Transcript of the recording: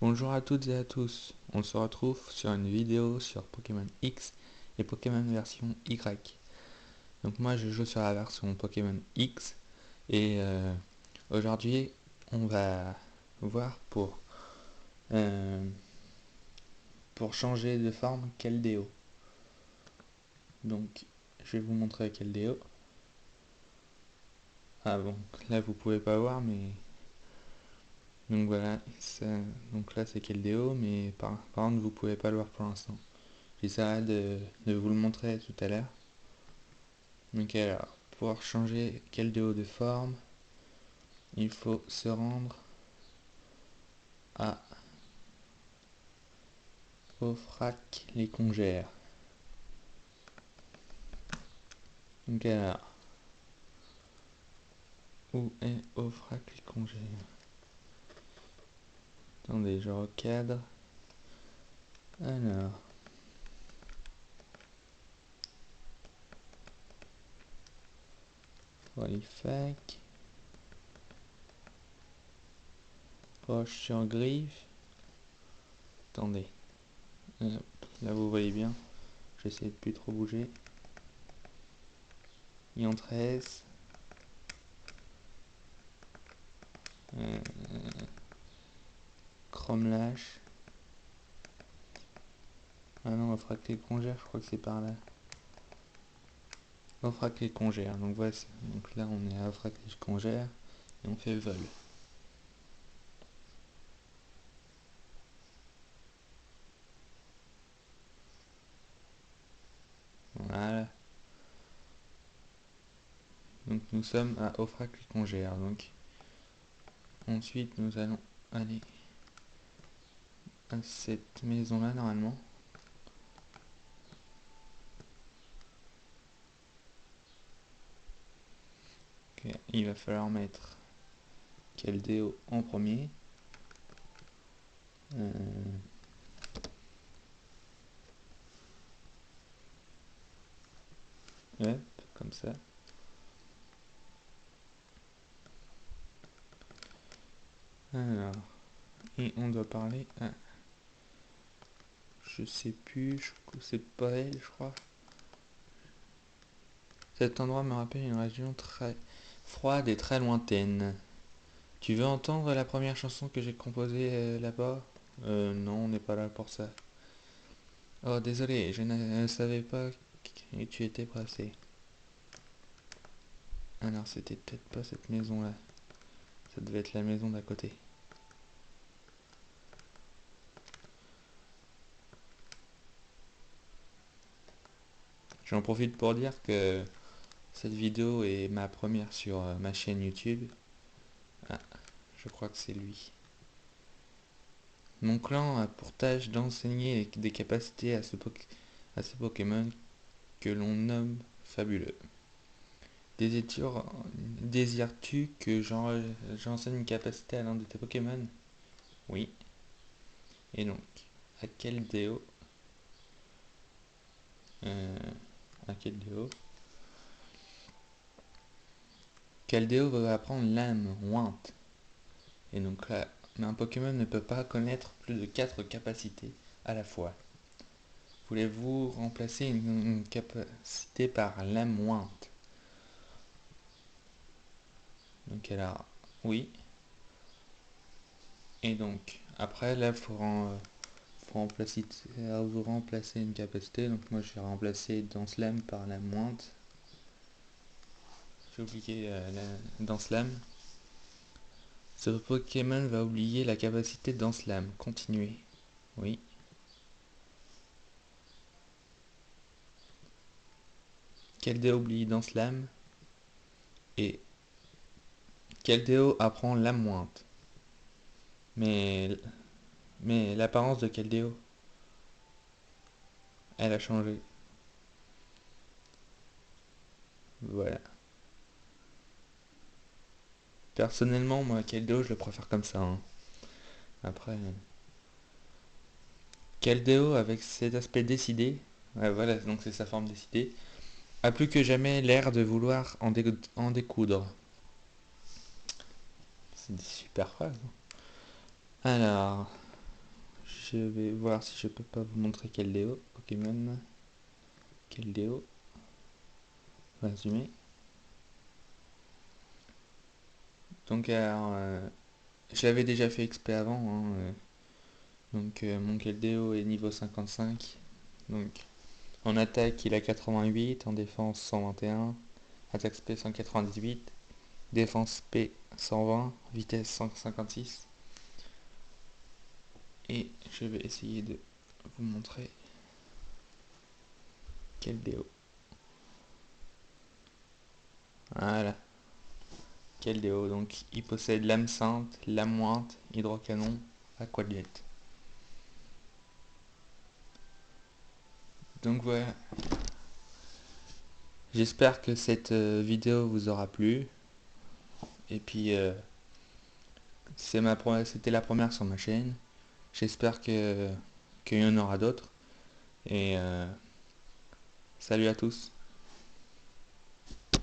Bonjour à toutes et à tous, on se retrouve sur une vidéo sur Pokémon X et Pokémon version Y. Donc moi je joue sur la version Pokémon X et aujourd'hui on va voir euh, pour changer de forme Keldeo. Donc je vais vous montrer Keldeo. Ah bon, là vous pouvez pas voir mais... Donc voilà, donc là c'est Keldeo mais par contre vous pouvez pas le voir pour l'instant. J'essaierai de vous le montrer tout à l'heure. Donc alors, pour changer Keldeo de forme, il faut se rendre à Ofrac les Congères. Donc alors, où est Ofrac les Congères? Attendez, je recadre. Alors, Polyfac, Roche sur Griffe. Attendez, hop, là vous voyez bien, j'essaie de plus trop bouger. Ion 13, Chrome Lash. Ah non, Ofrac les Congères, je crois que c'est par là. Ofrac les Congères, donc voici. Donc là on est à Ofrac les Congères et on fait vol. Voilà. Donc nous sommes à Ofrac les Congères. Donc ensuite nous allons aller à cette maison là normalement. Okay. Il va falloir mettre Keldeo en premier. Hop, comme ça. Alors, et on doit parler à... Je sais plus, c'est pas elle je crois. Cet endroit me rappelle une région très froide et très lointaine. Tu veux entendre la première chanson que j'ai composée là-bas? Non, on n'est pas là pour ça. Oh, désolé, je ne savais pas que tu étais pressé. Alors, c'était peut-être pas cette maison-là. Ça devait être la maison d'à côté. J'en profite pour dire que cette vidéo est ma première sur ma chaîne YouTube. Ah, je crois que c'est lui. Mon clan a pour tâche d'enseigner des capacités à ce Pokémon que l'on nomme fabuleux. Désires-tu que j'enseigne une capacité à l'un de tes Pokémon? Oui. Et donc, à quel déo à quel déo Keldeo va apprendre l'âme ointe. Et donc là, un Pokémon ne peut pas connaître plus de 4 capacités à la fois. Voulez-vous remplacer une capacité par l'âme ointe? Donc alors, oui. Et donc, après, là, vous remplacer une capacité. Donc moi, je vais remplacer Danse Lame par l'âme ointe. J'ai oublié Danse Lame. Ce Pokémon va oublier la capacité de Danse Lame. Continuez. Oui. Keldeo oublie Danse Lame. Et Keldeo apprend l'âme mointe. Mais, mais l'apparence de Keldeo, elle a changé. Voilà. Personnellement, moi, Keldeo, je le préfère comme ça. Hein. Après, Keldeo, avec cet aspect décidé, ouais, voilà, donc c'est sa forme décidée, a plus que jamais l'air de vouloir en découdre. C'est des super phrases. Alors, Je vais voir si je peux pas vous montrer Keldeo, Pokémon. Keldeo. Résumé. Donc alors, je l'avais déjà fait exprès avant, hein, donc mon Keldeo est niveau 55. Donc en attaque il a 88, en défense 121, attaque SP 198, défense P 120, vitesse 156. Et je vais essayer de vous montrer Keldeo. Voilà, Keldeo. Donc il possède lame sainte, lame mointe, hydrocanon, aquajet. Donc voilà, j'espère que cette vidéo vous aura plu. Et puis c'était la première sur ma chaîne. J'espère qu'il y en aura d'autres. Et salut à tous.